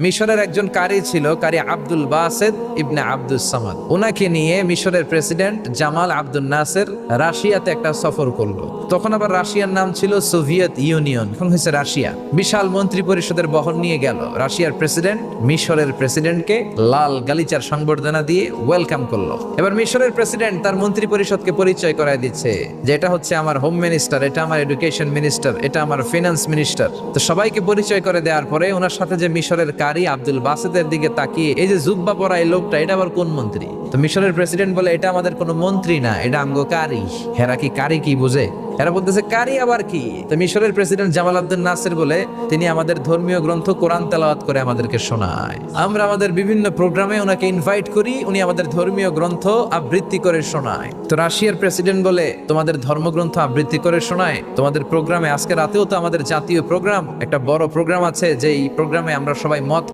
মিশরের একজন কারি ছিল, কারি আব্দুল বাসেদ ইবনে আব্দুস সামাদ। ওনাকে নিয়ে মিশরের প্রেসিডেন্ট জামাল আব্দুল নাসের রাশিয়াতে একটা সফর করলো। তখন আবার রাশিয়ার নাম ছিল সোভিয়েত ইউনিয়ন, এখন হয়েছে রাশিয়া। বিশাল মন্ত্রী পরিষদের বহন নিয়ে গেল। রাশিয়ার প্রেসিডেন্ট মিশরের প্রেসিডেন্টকে লাল গালিচার সংবর্ধনা দিয়ে ওয়েলকাম করলো। এবার মিশরের প্রেসিডেন্ট তার মন্ত্রী পরিষদকে পরিচয় করায় দিচ্ছে যে এটা হচ্ছে আমার হোম মিনিস্টার, এটা আমার এডুকেশন মিনিস্টার, এটা আমার ফিনান্স মিনিস্টার। তো সবাইকে পরিচয় করে দেওয়ার পরে ওনার সাথে যে মিশরের কারি আব্দুল বাসেদের দিকে তাকিয়ে, এই যে জুব্বা পরা এই লোকটা, এটা আবার কোন মন্ত্রী? তো মিশরের প্রেসিডেন্ট বলে, এটা আমাদের কোনো মন্ত্রী না, এটা আমগো কারি। হেরা কি কারি কি বুঝে? এরা বলতেছে কারি আবার কি? তো মিশরের প্রেসিডেন্ট জামাল আব্দুল নাসের বলে, তিনি আমাদের ধর্মীয় গ্রন্থ কোরআন তেলাওয়াত করে আমাদেরকে শোনায়। আমরা আমাদের বিভিন্ন প্রোগ্রামে ওনাকে ইনভাইট করি, উনি আমাদের ধর্মীয় গ্রন্থ আবৃত্তি করে শোনায়। তো রাশিয়ার প্রেসিডেন্ট বলে, তোমাদের ধর্মগ্রন্থ আবৃত্তি করে শোনায় তোমাদের প্রোগ্রামে? আজকে রাতেও তো আমাদের জাতীয় প্রোগ্রাম, একটা বড় প্রোগ্রাম আছে, যেই প্রোগ্রামে আমরা সবাই মত